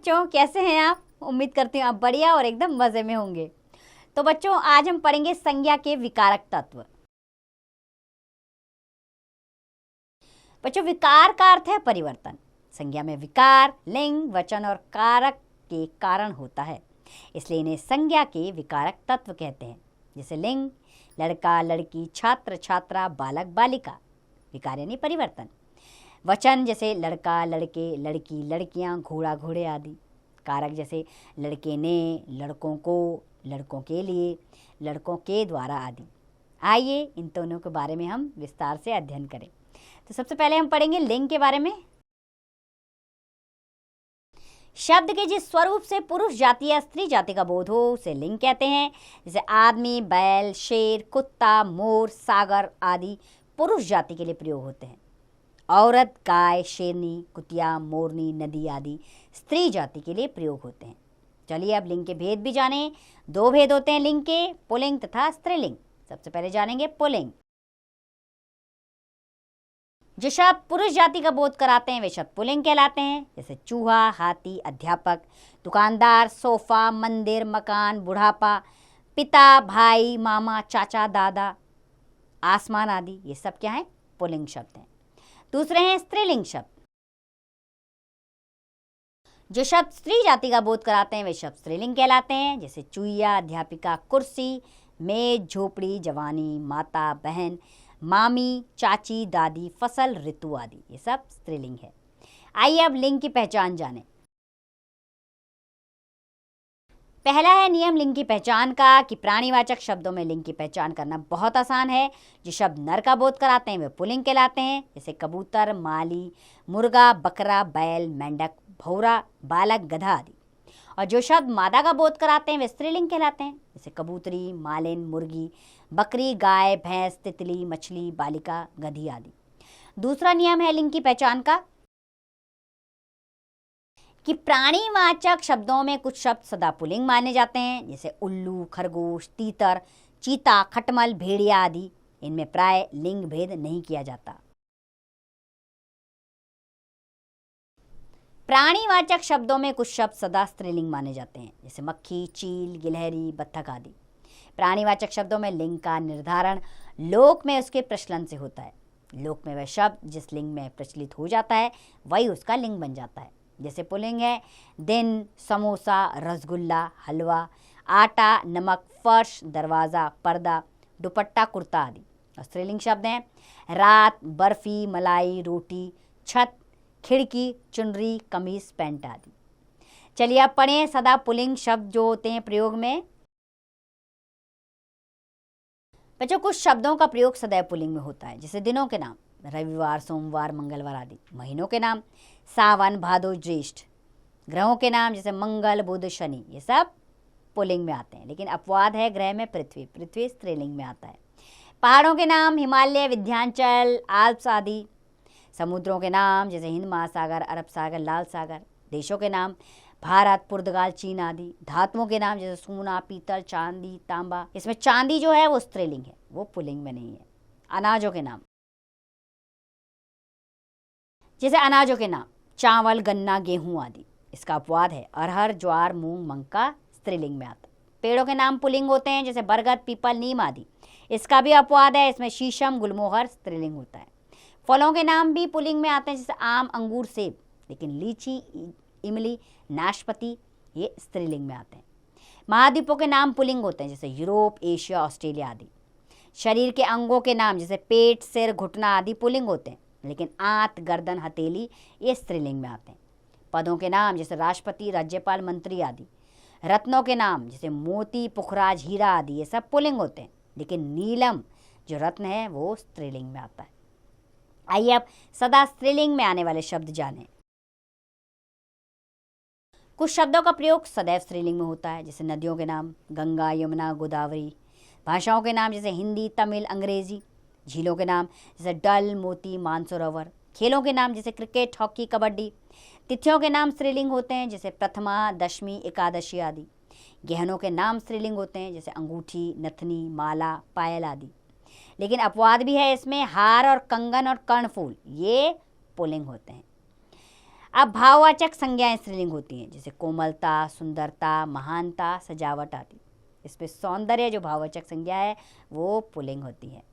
बच्चों, कैसे हैं आप? उम्मीद करती हूँ आप बढ़िया और एकदम मजे में होंगे। तो बच्चों, आज हम पढ़ेंगे संज्ञा के विकारक तत्व। बच्चों, विकार का अर्थ है परिवर्तन। संज्ञा में विकार लिंग, वचन और कारक के कारण होता है, इसलिए इन्हें संज्ञा के विकारक तत्व कहते हैं। जैसे लिंग, लड़का लड़की, छात्र छात्रा, बालक बालिका, विकार यानी परिवर्तन। वचन जैसे लड़का लड़के, लड़की लड़कियां, घोड़ा घोड़े आदि। कारक जैसे लड़के ने, लड़कों को, लड़कों के लिए, लड़कों के द्वारा आदि। आइए इन दोनों के बारे में हम विस्तार से अध्ययन करें। तो सबसे पहले हम पढ़ेंगे लिंग के बारे में। शब्द के जिस स्वरूप से पुरुष जाति या स्त्री जाति का बोध हो उसे लिंग कहते हैं। जैसे आदमी, बैल, शेर, कुत्ता, मोर, सागर आदि पुरुष जाति के लिए प्रयोग होते हैं। औरत, गाय, शेरनी, कुतिया, मोरनी, नदी आदि स्त्री जाति के लिए प्रयोग होते हैं। चलिए अब लिंग के भेद भी जानें। 2 भेद होते हैं लिंग के, पुल्लिंग तथा स्त्रीलिंग। सबसे पहले जानेंगे पुल्लिंग। जो शब्द पुरुष जाति का बोध कराते हैं वे शब्द पुल्लिंग कहलाते हैं। जैसे चूहा, हाथी, अध्यापक, दुकानदार, सोफा, मंदिर, मकान, बुढ़ापा, पिता, भाई, मामा, चाचा, दादा, आसमान आदि, ये सब क्या है? पुल्लिंग शब्द हैं। दूसरे हैं स्त्रीलिंग शब्द। जो शब्द स्त्री जाति का बोध कराते हैं वे शब्द स्त्रीलिंग कहलाते हैं। जैसे चुईया, अध्यापिका, कुर्सी, मेज, झोपड़ी, जवानी, माता, बहन, मामी, चाची, दादी, फसल, ऋतु आदि, ये सब स्त्रीलिंग है। आइए अब लिंग की पहचान जानें। पहला है नियम लिंग की पहचान का कि प्राणीवाचक शब्दों में लिंग की पहचान करना बहुत आसान है। जो शब्द नर का बोध कराते हैं वे पुल्लिंग कहलाते हैं। जैसे कबूतर, माली, मुर्गा, बकरा, बैल, मेंढक, भौरा, बालक, गधा आदि। और जो शब्द मादा का बोध कराते हैं वे स्त्रीलिंग कहलाते हैं। जैसे कबूतरी, मालिन, मुर्गी, बकरी, गाय, भैंस, तितली, मछली, बालिका, गधी आदि। दूसरा नियम है लिंग की पहचान का कि प्राणीवाचक शब्दों में कुछ शब्द सदा पुल्लिंग माने जाते हैं। जैसे उल्लू, खरगोश, तीतर, चीता, खटमल, भेड़िया आदि। इनमें प्राय लिंग भेद नहीं किया जाता। प्राणीवाचक शब्दों में कुछ शब्द सदा स्त्रीलिंग माने जाते हैं। जैसे मक्खी, चील, गिलहरी, बत्तख आदि। प्राणीवाचक शब्दों में लिंग का निर्धारण लोक में उसके प्रचलन से होता है। लोक में वह शब्द जिस लिंग में प्रचलित हो जाता है वही उसका लिंग बन जाता है। जैसे पुल्लिंग है दिन, समोसा, रसगुल्ला, हलवा, आटा, नमक, फर्श, दरवाज़ा, पर्दा, दुपट्टा, कुर्ता आदि। और स्त्रीलिंग शब्द हैं रात, बर्फी, मलाई, रोटी, छत, खिड़की, चुनरी, कमीज, पैंट आदि। चलिए अब पढ़ें सदा पुल्लिंग शब्द जो होते हैं प्रयोग में। बच्चों, कुछ शब्दों का प्रयोग सदैव पुल्लिंग में होता है। जैसे दिनों के नाम रविवार, सोमवार, मंगलवार आदि। महीनों के नाम सावन, भादो, ज्येष्ठ। ग्रहों के नाम जैसे मंगल, बुध, शनि, ये सब पुल्लिंग में आते हैं। लेकिन अपवाद है ग्रह में पृथ्वी। पृथ्वी स्त्रीलिंग में आता है। पहाड़ों के नाम हिमालय, विंध्याचल, आल्प्स आदि। समुद्रों के नाम जैसे हिंद महासागर, अरब सागर, लाल सागर। देशों के नाम भारत, पुर्तगाल, चीन आदि। धातुओं के नाम जैसे सोना, पीतल, चांदी, तांबा। इसमें चांदी जो है वो स्त्रीलिंग है, वो पुल्लिंग में नहीं है। अनाजों के नाम जैसे अनाजों के नाम चावल, गन्ना, गेहूं आदि। इसका अपवाद है अरहर, ज्वार, मूंग, मक्का, स्त्रीलिंग में आता है। पेड़ों के नाम पुल्लिंग होते हैं जैसे बरगद, पीपल, नीम आदि। इसका भी अपवाद है, इसमें शीशम, गुलमोहर स्त्रीलिंग होता है। फलों के नाम भी पुल्लिंग में आते हैं जैसे आम, अंगूर, सेब। लेकिन लीची, इमली, नाशपाती ये स्त्रीलिंग में आते हैं। महाद्वीपों के नाम पुल्लिंग होते हैं जैसे यूरोप, एशिया, ऑस्ट्रेलिया आदि। शरीर के अंगों के नाम जैसे पेट, सिर, घुटना आदि पुल्लिंग होते हैं। लेकिन आंत, गर्दन, हथेली ये स्त्रीलिंग में आते हैं। पदों के नाम जैसे राष्ट्रपति, राज्यपाल, मंत्री आदि। रत्नों के नाम जैसे मोती, पुखराज, हीरा आदि ये सब पुल्लिंग होते हैं। लेकिन नीलम जो रत्न है वो स्त्रीलिंग में आता है। आइए अब सदा स्त्रीलिंग में आने वाले शब्द जानें। कुछ शब्दों का प्रयोग सदैव स्त्रीलिंग में होता है। जैसे नदियों के नाम गंगा, यमुना, गोदावरी। भाषाओं के नाम जैसे हिंदी, तमिल, अंग्रेजी। झीलों के नाम जैसे डल, मोती, मानसरोवर। खेलों के नाम जैसे क्रिकेट, हॉकी, कबड्डी। तिथियों के नाम स्त्रीलिंग होते हैं जैसे प्रथमा, दशमी, एकादशी आदि। गहनों के नाम स्त्रीलिंग होते हैं जैसे अंगूठी, नथनी, माला, पायल आदि। लेकिन अपवाद भी है इसमें, हार और कंगन और कर्णफूल ये पुल्लिंग होते हैं। अब भाववाचक संज्ञाएं स्त्रीलिंग होती हैं, जैसे कोमलता, सुंदरता, महानता, सजावट आदि। इसमें सौंदर्य जो भाववाचक संज्ञा है वो पुल्लिंग होती है।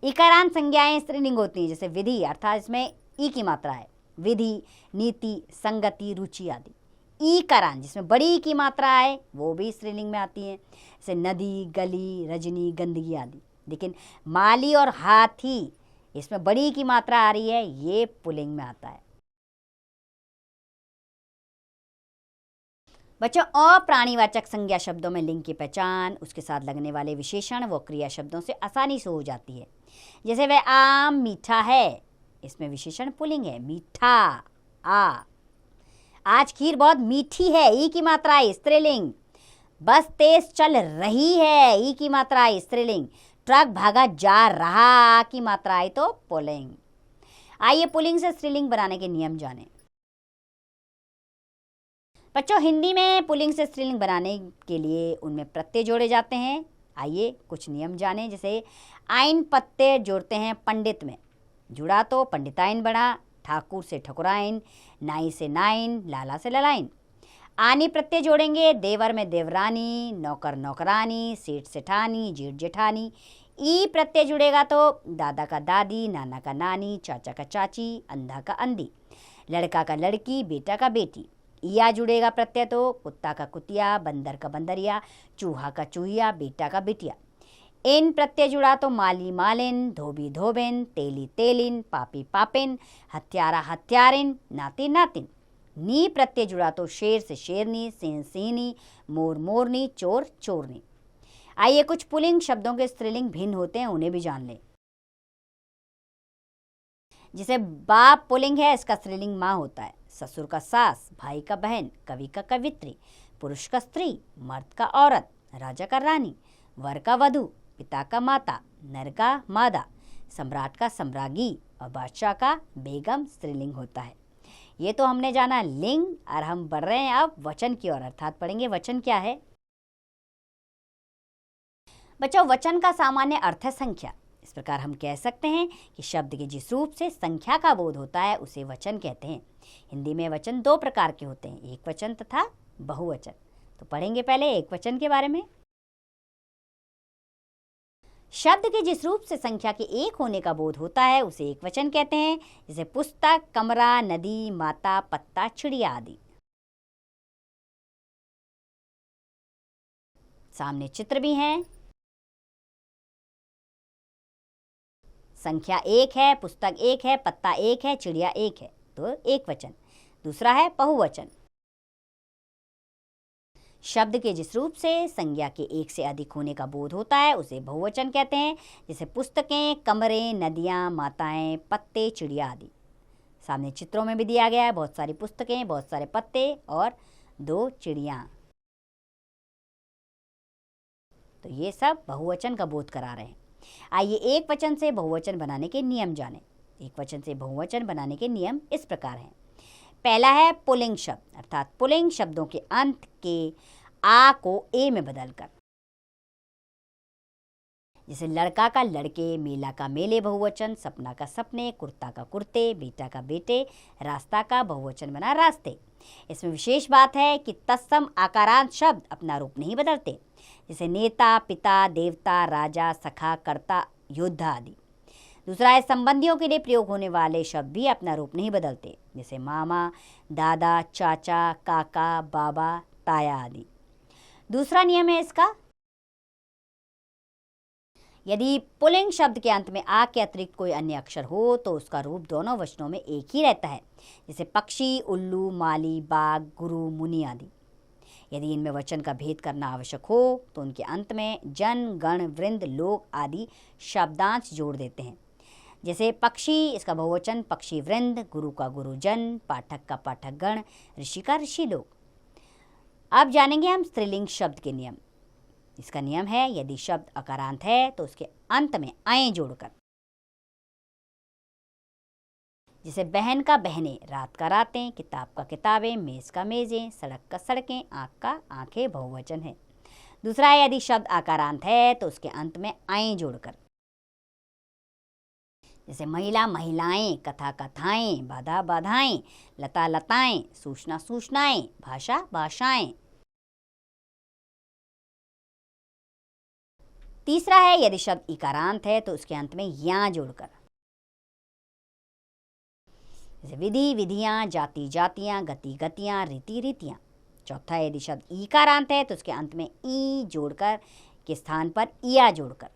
इकारांत संज्ञाएं स्त्रीलिंग होती हैं, जैसे विधि, अर्थात इसमें ई की मात्रा है, विधि, नीति, संगति, रुचि आदि। ईकारांत जिसमें बड़ी ई की मात्रा है वो भी स्त्रीलिंग में आती है, जैसे नदी, गली, रजनी, गंदगी आदि। लेकिन माली और हाथी, इसमें बड़ी की मात्रा आ रही है, ये पुल्लिंग में आता है। बच्चों, अप्राणीवाचक संज्ञा शब्दों में लिंग की पहचान, उसके साथ लगने वाले विशेषण व क्रिया शब्दों से आसानी से हो जाती है। जैसे वह आम मीठा है, इसमें विशेषण पुल्लिंग है, मीठा आ। आज खीर बहुत मीठी है, ई की मात्रा है, स्त्रीलिंग। बस तेज चल रही है, ई की मात्रा है, स्त्रीलिंग। ट्रक भागा जा रहा, आ की मात्रा है तो पुल्लिंग। आइए पुल्लिंग से स्त्रीलिंग बनाने के नियम जानें। बच्चों, हिंदी में पुल्लिंग से स्त्रीलिंग बनाने के लिए उनमें प्रत्यय जोड़े जाते हैं। आइए कुछ नियम जानें। जैसे आइन पत्ते जोड़ते हैं पंडित में, जुड़ा तो पंडिताइन बना, ठाकुर से ठकुराइन, नाई से नाइन, लाला से ललाइन। आनी प्रत्यय जोड़ेंगे, देवर में देवरानी, नौकर नौकरानी, सेठ सेठानी, जेठ जेठानी। ई प्रत्यय जुड़ेगा तो दादा का दादी, नाना का नानी, चाचा का चाची, अंधा का अंधी, लड़का का लड़की, बेटा का बेटी। या जुड़ेगा प्रत्यय तो कुत्ता का कुतिया, बंदर का बंदरिया, चूहा का चूहिया, बेटा का बिटिया। इन प्रत्यय जुड़ा तो माली मालिन, धोबी धोबिन, तेली तेलिन, पापी पापिन, हत्यारा हत्यारिन, नाती नातिन। नी प्रत्यय जुड़ा तो शेर से शेरनी, सिंह सिंहनी, मोर मोरनी, चोर चोरनी। आइए कुछ पुल्लिंग शब्दों के स्त्रीलिंग भिन्न होते हैं, उन्हें भी जान लें। जिसे बाप पुल्लिंग है, इसका स्त्रीलिंग माँ होता है। ससुर का सास, भाई का बहन, कवि का कवित्री, पुरुष का स्त्री, मर्द का औरत, राजा का रानी, वर का वधू, पिता का माता, नर का मादा, सम्राट का सम्राज्ञी और बादशाह का बेगम स्त्रीलिंग होता है। ये तो हमने जाना लिंग, और हम बढ़ रहे हैं अब वचन की ओर, अर्थात पढ़ेंगे वचन क्या है। बच्चों, वचन का सामान्य अर्थ है संख्या। इस प्रकार हम कह सकते हैं कि शब्द के जिस रूप से संख्या का बोध होता है उसे वचन कहते हैं। हिंदी में वचन दो प्रकार के होते हैं, एक वचन तथा बहुवचन। तो पढ़ेंगे पहले एक वचन के बारे में। शब्द के जिस रूप से संख्या के एक होने का बोध होता है उसे एक वचन कहते हैं, जैसे पुस्तक, कमरा, नदी, माता, पत्ता, चिड़िया आदि। सामने चित्र भी हैं। संख्या एक है, पुस्तक एक है, पत्ता एक है, चिड़िया एक है, तो एक वचन। दूसरा है बहुवचन। शब्द के जिस रूप से संज्ञा के एक से अधिक होने का बोध होता है उसे बहुवचन कहते हैं, जैसे पुस्तकें, कमरे, नदियाँ, माताएं, पत्ते, चिड़िया आदि। सामने चित्रों में भी दिया गया है, बहुत सारी पुस्तकें, बहुत सारे पत्ते और 2 चिड़िया। तो ये सब बहुवचन का बोध करा रहे हैं। आइए एक वचन से बहुवचन बनाने के नियम जानें। एक वचन से बहुवचन बनाने के नियम इस प्रकार हैं। पहला है पुल्लिंग शब्द, अर्थात पुल्लिंग शब्दों के अंत के आ को ए में बदलकर। जैसे लड़का का लड़के, मेला का मेले बहुवचन, सपना का सपने, कुर्ता का कुर्ते, बेटा का बेटे, रास्ता का बहुवचन बना रास्ते। इसमें विशेष बात है कि तत्सम आकारांत शब्द अपना रूप नहीं बदलते, जैसे नेता, पिता, देवता, राजा, सखा, कर्ता, योद्धा आदि। दूसरा है संबंधियों के लिए प्रयोग होने वाले शब्द भी अपना रूप नहीं बदलते, जैसे मामा, दादा, चाचा, काका, बाबा, ताया आदि। दूसरा नियम है इसका, यदि पुल्लिंग शब्द के अंत में आ के अतिरिक्त कोई अन्य अक्षर हो तो उसका रूप दोनों वचनों में एक ही रहता है, जैसे पक्षी, उल्लू, माली, बाघ, गुरु, मुनि आदि। यदि इनमें वचन का भेद करना आवश्यक हो तो उनके अंत में जन, गण, वृंद, लोक आदि शब्दांश जोड़ देते हैं। जैसे पक्षी, इसका बहुवचन पक्षी वृंद, गुरु का गुरुजन, पाठक का पाठक गण, ऋषि का ऋषि लोग। अब जानेंगे हम स्त्रीलिंग शब्द के नियम। इसका नियम है, यदि शब्द अकारांत है तो उसके अंत में आएँ जोड़कर, जैसे बहन का बहनें, रात का रातें, किताब का किताबें, मेज़ का मेज़ें, सड़क का सड़कें, आँख का आँखें बहुवचन है। दूसरा है, यदि शब्द आकारांत है तो उसके अंत में आएँ जोड़कर, जैसे महिला महिलाएं, कथा कथाएं, बाधा बाधाएं, लता लताएं, सूचना सूचनाएं, भाषा भाषाएं। तीसरा है यदि शब्द इकारांत है तो उसके अंत में या जोड़कर, जैसे विधि विधियां, जाति जातियां, गति गतियां, रीति रीतियां। चौथा है यदि शब्द ईकारांत है तो उसके अंत में ई जोड़कर के स्थान पर इया जोड़कर,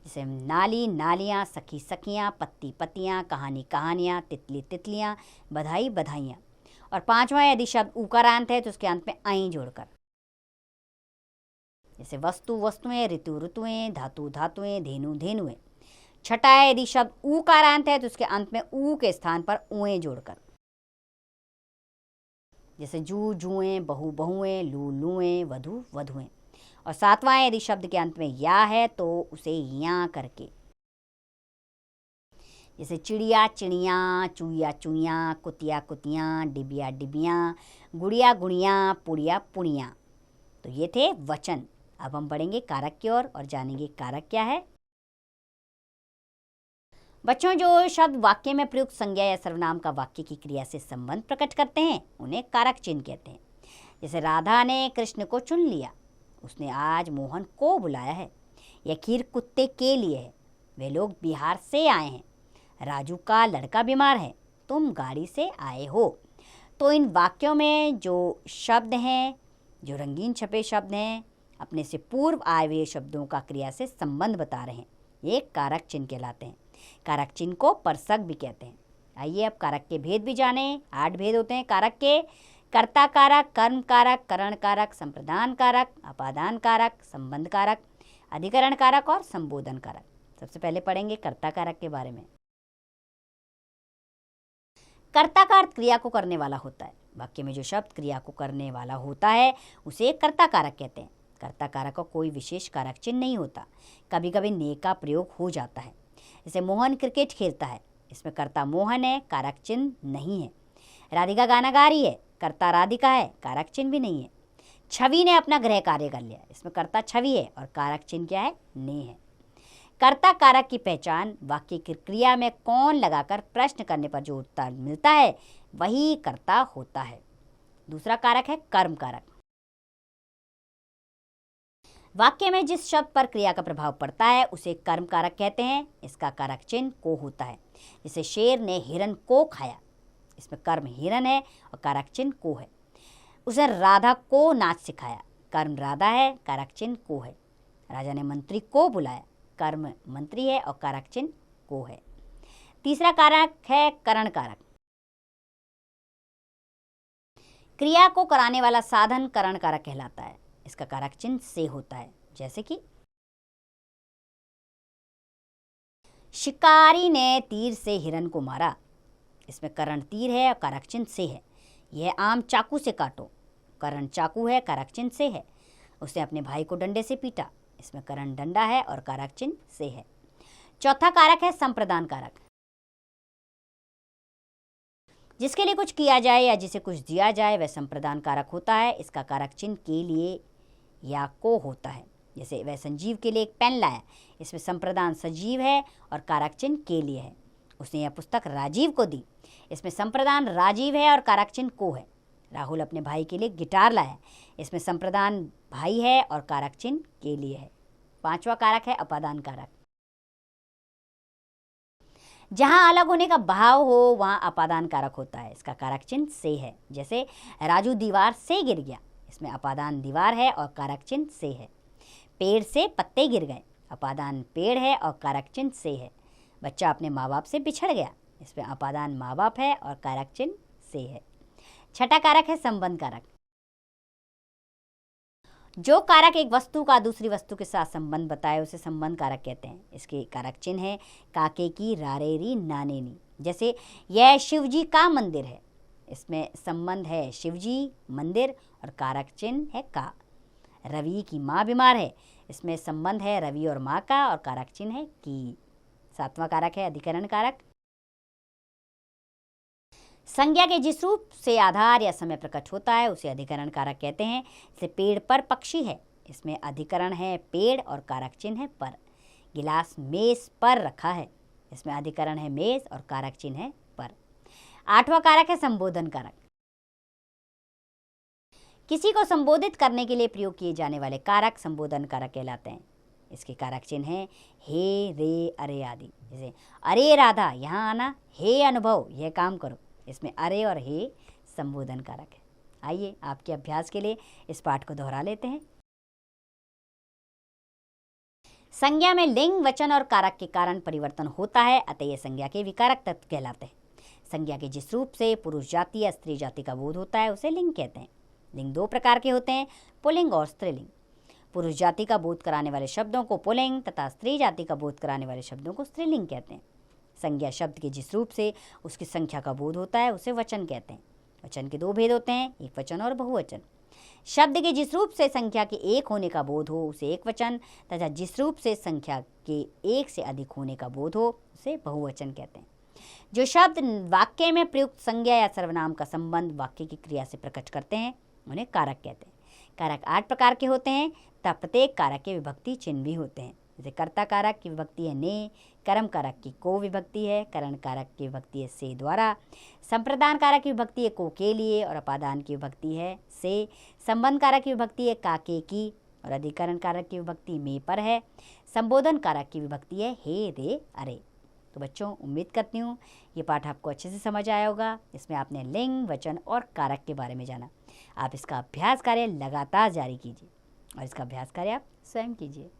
जैसे नाली नालियां, सखी सखियां, पत्ती पत्तियां, कहानी कहानियां, तितली तितलियां, बधाई बधाइयां। और पांचवा यदि शब्द उकारांत है तो उसके अंत में आई जोड़कर, जैसे वस्तु वस्तुएं, ऋतु ऋतुएं, धातु धातुएं, धेनु धेनुएं। छठा है यदि शब्द ऊकारांत है तो उसके अंत में ऊ के स्थान पर उएं जोड़कर, जैसे जू जुएं, बहु बहुएं, लू लुएं, वधु वधुएं। और सातवां यदि शब्द के अंत में या है तो उसे या करके, जैसे चिड़िया चिड़िया, चूया चूया, कुतिया कुतियाँ, डिबिया डिबियाँ, गुड़िया गुड़िया, पुड़िया पुड़िया। तो ये थे वचन। अब हम बढ़ेंगे कारक की ओर और जानेंगे कारक क्या है। बच्चों, जो शब्द वाक्य में प्रयुक्त संज्ञा या सर्वनाम का वाक्य की क्रिया से संबंध प्रकट करते हैं उन्हें कारक चिन्ह कहते हैं। जैसे राधा ने कृष्ण को चुन लिया, उसने आज मोहन को बुलाया है, यह खीर कुत्ते के लिए है, वे लोग बिहार से आए हैं, राजू का लड़का बीमार है, तुम गाड़ी से आए हो। तो इन वाक्यों में जो शब्द हैं, जो रंगीन छपे शब्द हैं, अपने से पूर्व आए हुए शब्दों का क्रिया से संबंध बता रहे हैं, ये कारक चिन्ह कहलाते हैं। कारक चिन्ह को परसक भी कहते हैं। आइए अब कारक के भेद भी जानें। 8 भेद होते हैं कारक के। कर्ता कारक, कर्म कारक, करण कारक, संप्रदान कारक, अपादान कारक, संबंध कारक, अधिकरण कारक और संबोधन कारक। सबसे पहले पढ़ेंगे कर्ता कारक के बारे में। कर्ता का अर्थ क्रिया को करने वाला होता है। वाक्य में जो शब्द क्रिया को करने वाला होता है उसे कर्ता कारक कहते हैं। कर्ता कारक का कोई विशेष कारक चिन्ह नहीं होता, कभी कभी ने का प्रयोग हो जाता है। जैसे मोहन क्रिकेट खेलता है, इसमें कर्ता मोहन है, कारक चिन्ह नहीं है। राधिका गाना गा रही है, कर्ता राधिका है, कारक चिन्ह भी नहीं है। छवि ने अपना गृह कार्य कर लिया, इसमें कर्ता छवि है और कारक चिन्ह क्या है? ने है। कर्ता कारक की पहचान वाक्य की क्रिया में कौन लगाकर प्रश्न करने पर जो उत्तर मिलता है वही कर्ता होता है। दूसरा कारक है कर्म कारक। वाक्य में जिस शब्द पर क्रिया का प्रभाव पड़ता है उसे कर्म कारक कहते हैं। इसका कारक चिन्ह को होता है। जैसे शेर ने हिरन को खाया, इसमें कर्म हिरन है और कारक चिन्ह को है। उसने राधा को नाच सिखाया, कर्म राधा है, कारक चिन्ह को है। राजा ने मंत्री को बुलाया, कर्म मंत्री है और कारक चिन्ह को है। तीसरा कारक है करण कारक। क्रिया को कराने वाला साधन करण कारक कहलाता है। इसका कारक चिन्ह से होता है। जैसे कि शिकारी ने तीर से हिरन को मारा, इसमें करण तीर है और कारक चिन्ह से है। यह आम चाकू से काटो, करण चाकू है, कारक चिन्ह से है। उसने अपने भाई को डंडे से पीटा, इसमें करण डंडा है और कारक चिन्ह से है। चौथा कारक है संप्रदान कारक। जिसके लिए कुछ किया जाए या जिसे कुछ दिया जाए वह संप्रदान कारक होता है। इसका कारक चिन्ह के लिए या को होता है। जैसे वह संजीव के लिए एक पेन लाया, इसमें संप्रदान सजीव है और कारक चिन्ह के लिए है। उसने यह पुस्तक राजीव को दी, इसमें संप्रदान राजीव है और कारक चिन्ह को है। राहुल अपने भाई के लिए गिटार लाया, इसमें संप्रदान भाई है और कारक चिन्ह के लिए है। पांचवा कारक है अपादान कारक। जहां अलग होने का भाव हो वहां अपादान कारक होता है। इसका कारक चिन्ह से है। जैसे राजू दीवार से गिर गया, इसमें अपादान दीवार है और कारक चिन्ह से है। पेड़ से पत्ते गिर गए, अपादान पेड़ है और कारक चिन्ह से है। बच्चा अपने माँ बाप से बिछड़ गया, इसमें अपादान माँ बाप है और कारक चिन्ह से है। छठा कारक है संबंध कारक। जो कारक एक वस्तु का दूसरी वस्तु के साथ संबंध बताए उसे संबंध कारक कहते हैं। इसके कारक चिन्ह है काके की रारेरी नानेनी। जैसे यह शिवजी का मंदिर है, इसमें संबंध है शिवजी मंदिर और कारक चिन्ह है का। रवि की माँ बीमार है, इसमें संबंध है रवि और माँ का और कारक चिन्ह है की। सातवां कारक है अधिकरण कारक। संज्ञा के जिस रूप से आधार या समय प्रकट होता है उसे अधिकरण कारक कहते हैं। जैसे पेड़ पर पक्षी है, इसमें अधिकरण है पेड़ और कारक चिन्ह है पर। गिलास मेज पर रखा है। इसमें अधिकरण है मेज और कारक चिन्ह है पर। 8वां कारक है संबोधन कारक। किसी को संबोधित करने के लिए प्रयोग किए जाने वाले कारक संबोधन कारक कहलाते हैं। इसके कारक चिन्ह हैं हे, रे, अरे आदि। जैसे अरे राधा यहाँ आना, हे अनुभव यह काम करो। इसमें अरे और हे संबोधन कारक है। आइए आपके अभ्यास के लिए इस पाठ को दोहरा लेते हैं। संज्ञा में लिंग, वचन और कारक के कारण परिवर्तन होता है, अतः ये संज्ञा के विकारक तत्व कहलाते हैं। संज्ञा के जिस रूप से पुरुष जाति या स्त्री जाति का बोध होता है उसे लिंग कहते हैं। लिंग 2 प्रकार के होते हैं, पुल्लिंग और स्त्रीलिंग। पुरुष जाति का बोध कराने वाले शब्दों को पुल्लिंग तथा स्त्री जाति का बोध कराने वाले शब्दों को स्त्रीलिंग कहते हैं। संज्ञा शब्द के जिस रूप से उसकी संख्या का बोध होता है उसे वचन कहते हैं। वचन के 2 भेद होते हैं, एक वचन और बहुवचन। शब्द के जिस रूप से संख्या के एक होने का बोध हो उसे एक वचन तथा जिस रूप से संख्या के एक से अधिक होने का बोध हो उसे बहुवचन कहते हैं। जो शब्द वाक्य में प्रयुक्त संज्ञा या सर्वनाम का संबंध वाक्य की क्रिया से प्रकट करते हैं उन्हें कारक कहते हैं। कारक 8 प्रकार के होते हैं तथा प्रत्येक कारक के विभक्ति चिन्ह भी होते हैं। जैसे कर्ता कारक की विभक्ति है ने, कर्म कारक की को विभक्ति है, करण कारक की विभक्ति है से द्वारा, संप्रदान कारक की विभक्ति है को के लिए और अपादान की विभक्ति है से, संबंध कारक की विभक्ति है का के की और अधिकरण कारक की विभक्ति में पर है, संबोधन कारक की विभक्ति है हे, रे, अरे। तो बच्चों उम्मीद करती हूँ ये पाठ आपको अच्छे से समझ आया होगा। इसमें आपने लिंग, वचन और कारक के बारे में जाना। आप इसका अभ्यास कार्य लगातार जारी कीजिए और इसका अभ्यास कार्य आप स्वयं कीजिए।